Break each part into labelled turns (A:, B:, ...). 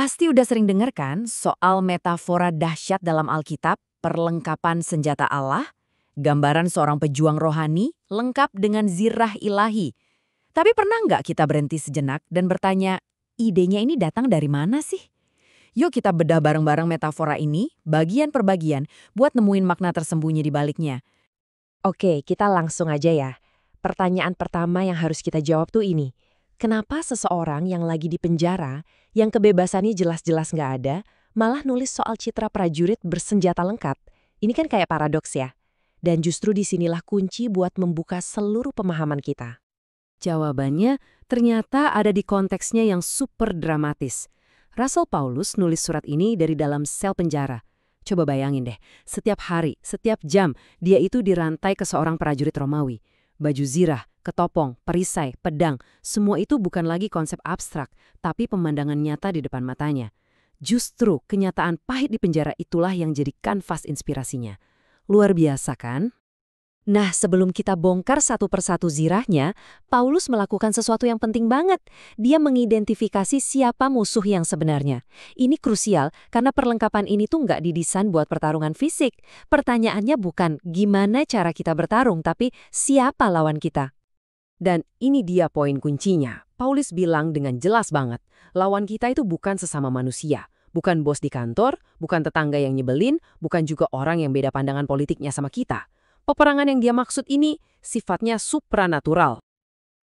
A: Pasti udah sering dengar kan soal metafora dahsyat dalam Alkitab, perlengkapan senjata Allah, gambaran seorang pejuang rohani lengkap dengan zirah ilahi. Tapi pernah nggak kita berhenti sejenak dan bertanya, idenya ini datang dari mana sih? Yuk kita bedah bareng-bareng metafora ini, bagian per bagian, buat nemuin makna tersembunyi di baliknya.
B: Oke, kita langsung aja ya. Pertanyaan pertama yang harus kita jawab tuh ini. Kenapa seseorang yang lagi di penjara, yang kebebasannya jelas-jelas nggak ada, malah nulis soal citra prajurit bersenjata lengkap? Ini kan kayak paradoks ya. Dan justru disinilah kunci buat membuka seluruh pemahaman kita.
C: Jawabannya ternyata ada di konteksnya yang super dramatis. Rasul Paulus nulis surat ini dari dalam sel penjara. Coba bayangin deh, setiap hari, setiap jam, dia itu dirantai ke seorang prajurit Romawi. Baju zirah, ketopong, perisai, pedang, semua itu bukan lagi konsep abstrak, tapi pemandangan nyata di depan matanya. Justru kenyataan pahit di penjara itulah yang jadi kanvas inspirasinya. Luar biasa kan?
B: Nah, sebelum kita bongkar satu persatu zirahnya, Paulus melakukan sesuatu yang penting banget. Dia mengidentifikasi siapa musuh yang sebenarnya. Ini krusial karena perlengkapan ini tuh nggak didesain buat pertarungan fisik. Pertanyaannya bukan gimana cara kita bertarung, tapi siapa lawan kita.
C: Dan ini dia poin kuncinya. Paulus bilang dengan jelas banget, lawan kita itu bukan sesama manusia. Bukan bos di kantor, bukan tetangga yang nyebelin, bukan juga orang yang beda pandangan politiknya sama kita. Peperangan yang dia maksud ini sifatnya supranatural.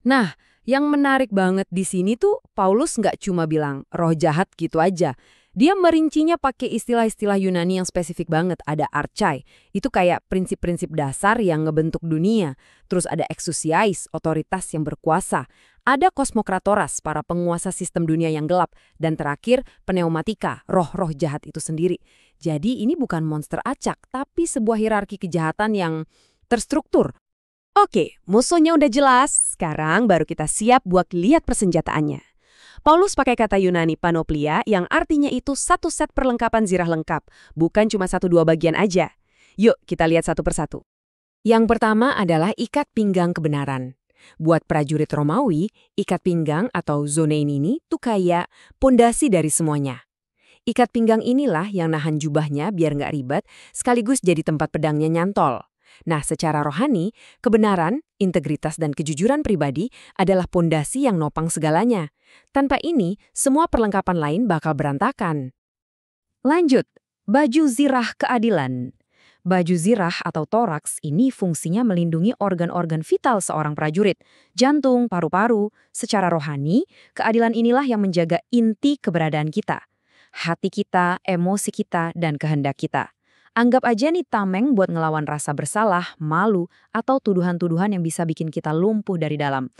C: Nah, yang menarik banget di sini tuh Paulus nggak cuma bilang roh jahat gitu aja. Dia merincinya pakai istilah-istilah Yunani yang spesifik banget. Ada archai, itu kayak prinsip-prinsip dasar yang ngebentuk dunia. Terus ada exousiais, otoritas yang berkuasa. Ada kosmokratoras, para penguasa sistem dunia yang gelap. Dan terakhir, pneumatika, roh-roh jahat itu sendiri. Jadi ini bukan monster acak, tapi sebuah hierarki kejahatan yang terstruktur.
B: Oke, musuhnya udah jelas. Sekarang baru kita siap buat lihat persenjataannya. Paulus pakai kata Yunani panoplia yang artinya itu satu set perlengkapan zirah lengkap, bukan cuma 1-2 bagian aja. Yuk kita lihat satu persatu.
C: Yang pertama adalah ikat pinggang kebenaran. Buat prajurit Romawi, ikat pinggang atau zonein ini tuh kayak pondasi dari semuanya. Ikat pinggang inilah yang nahan jubahnya biar nggak ribet, sekaligus jadi tempat pedangnya nyantol. Nah, secara rohani, kebenaran, integritas, dan kejujuran pribadi adalah pondasi yang nopang segalanya. Tanpa ini, semua perlengkapan lain bakal berantakan.
A: Lanjut, baju zirah keadilan. Baju zirah atau toraks ini fungsinya melindungi organ-organ vital seorang prajurit, jantung, paru-paru. Secara rohani, keadilan inilah yang menjaga inti keberadaan kita. Hati kita, emosi kita, dan kehendak kita. Anggap aja nih tameng buat ngelawan rasa bersalah, malu, atau tuduhan-tuduhan yang bisa bikin kita lumpuh dari dalam.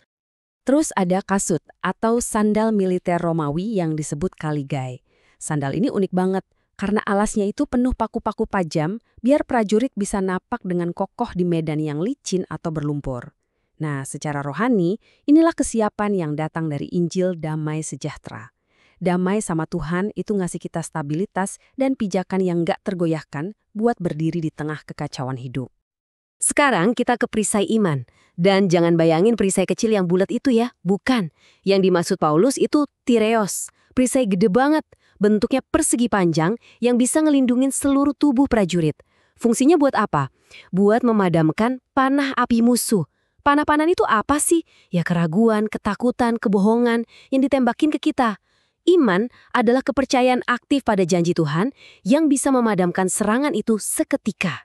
C: Terus ada kasut atau sandal militer Romawi yang disebut kaligai. Sandal ini unik banget karena alasnya itu penuh paku-paku tajam biar prajurit bisa napak dengan kokoh di medan yang licin atau berlumpur. Nah, secara rohani, inilah kesiapan yang datang dari Injil damai sejahtera. Damai sama Tuhan itu ngasih kita stabilitas dan pijakan yang nggak tergoyahkan buat berdiri di tengah kekacauan hidup. Sekarang kita ke perisai iman. Dan jangan bayangin perisai kecil yang bulat itu ya, bukan. Yang dimaksud Paulus itu tireos, perisai gede banget, bentuknya persegi panjang yang bisa ngelindungin seluruh tubuh prajurit. Fungsinya buat apa? Buat memadamkan panah api musuh. Panah-panah itu apa sih? Ya keraguan, ketakutan, kebohongan yang ditembakin ke kita. Iman adalah kepercayaan aktif pada janji Tuhan yang bisa memadamkan serangan itu seketika.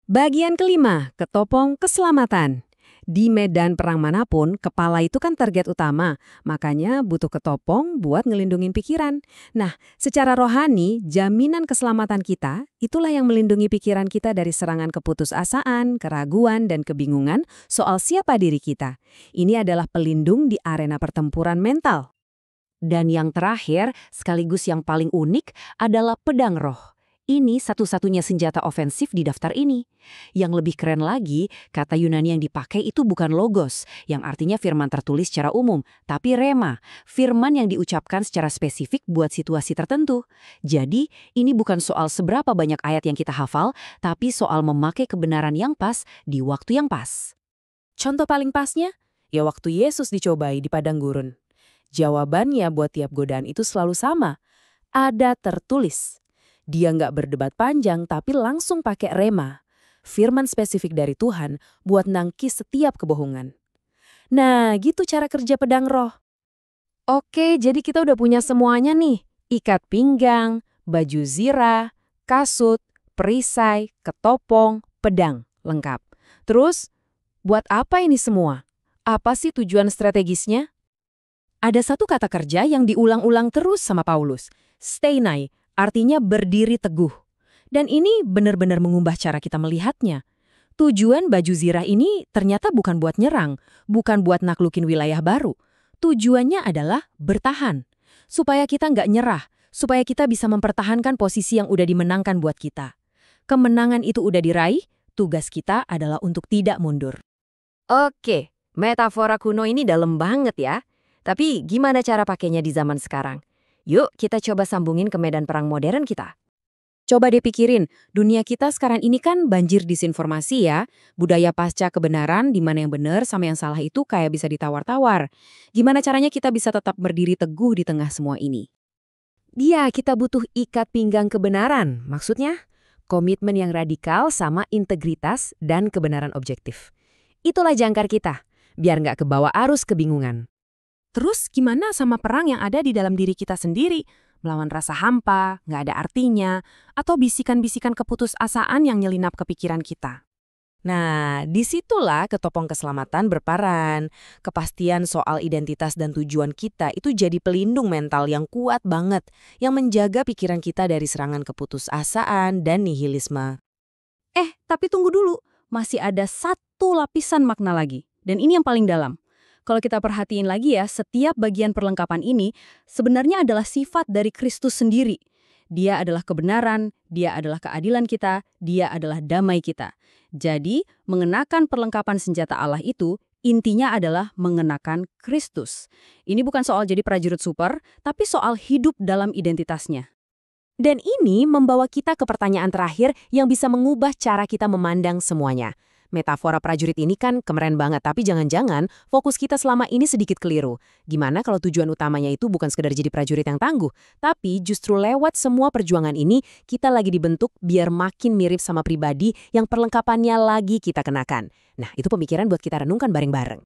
C: Bagian kelima, ketopong keselamatan. Di medan perang manapun, kepala itu kan target utama, makanya butuh ketopong buat ngelindungin pikiran. Nah, secara rohani, jaminan keselamatan kita, itulah yang melindungi pikiran kita dari serangan keputusasaan, keraguan, dan kebingungan soal siapa diri kita. Ini adalah pelindung di arena pertempuran mental. Dan yang terakhir, sekaligus yang paling unik, adalah pedang roh. Ini satu-satunya senjata ofensif di daftar ini. Yang lebih keren lagi, kata Yunani yang dipakai itu bukan logos, yang artinya firman tertulis secara umum, tapi rema, firman yang diucapkan secara spesifik buat situasi tertentu. Jadi, ini bukan soal seberapa banyak ayat yang kita hafal, tapi soal memakai kebenaran yang pas di waktu yang pas. Contoh paling pasnya, ya waktu Yesus dicobai di padang gurun. Jawabannya buat tiap godaan itu selalu sama. ada tertulis. Dia nggak berdebat panjang tapi langsung pakai rema. Firman spesifik dari Tuhan buat nangkis setiap kebohongan. Nah, gitu cara kerja pedang roh. Oke, jadi kita udah punya semuanya nih. Ikat pinggang, baju zirah, kasut, perisai, ketopong, pedang. Lengkap. Terus, buat apa ini semua? Apa sih tujuan strategisnya? Ada satu kata kerja yang diulang-ulang terus sama Paulus. Steinai, artinya berdiri teguh. Dan ini benar-benar mengubah cara kita melihatnya. Tujuan baju zirah ini ternyata bukan buat nyerang, bukan buat naklukin wilayah baru. Tujuannya adalah bertahan. Supaya kita nggak nyerah, supaya kita bisa mempertahankan posisi yang udah dimenangkan buat kita. Kemenangan itu udah diraih, tugas kita adalah untuk tidak mundur. Oke, metafora kuno ini dalam banget ya. Tapi gimana cara pakainya di zaman sekarang? Yuk kita coba sambungin ke medan perang modern kita. Coba deh pikirin, dunia kita sekarang ini kan banjir disinformasi ya. Budaya pasca kebenaran, di mana yang benar sama yang salah itu kayak bisa ditawar-tawar. Gimana caranya kita bisa tetap berdiri teguh di tengah semua ini? Dia kita butuh ikat pinggang kebenaran, maksudnya komitmen yang radikal sama integritas dan kebenaran objektif. Itulah jangkar kita, biar nggak kebawa arus kebingungan. Terus gimana sama perang yang ada di dalam diri kita sendiri? Melawan rasa hampa, nggak ada artinya, atau bisikan-bisikan keputusasaan yang nyelinap ke pikiran kita. Nah, disitulah ketopong keselamatan berperan. Kepastian soal identitas dan tujuan kita itu jadi pelindung mental yang kuat banget, yang menjaga pikiran kita dari serangan keputusasaan dan nihilisme. Tapi tunggu dulu, masih ada satu lapisan makna lagi, dan ini yang paling dalam. Kalau kita perhatiin lagi ya, setiap bagian perlengkapan ini sebenarnya adalah sifat dari Kristus sendiri. Dia adalah kebenaran, dia adalah keadilan kita, dia adalah damai kita. Jadi, mengenakan perlengkapan senjata Allah itu, intinya adalah mengenakan Kristus. Ini bukan soal jadi prajurit super, tapi soal hidup dalam identitasnya. Dan ini membawa kita ke pertanyaan terakhir yang bisa mengubah cara kita memandang semuanya. Metafora prajurit ini kan keren banget, tapi jangan-jangan fokus kita selama ini sedikit keliru. Gimana kalau tujuan utamanya itu bukan sekedar jadi prajurit yang tangguh, tapi justru lewat semua perjuangan ini, kita lagi dibentuk biar makin mirip sama pribadi yang perlengkapannya lagi kita kenakan. Nah, itu pemikiran buat kita renungkan bareng-bareng.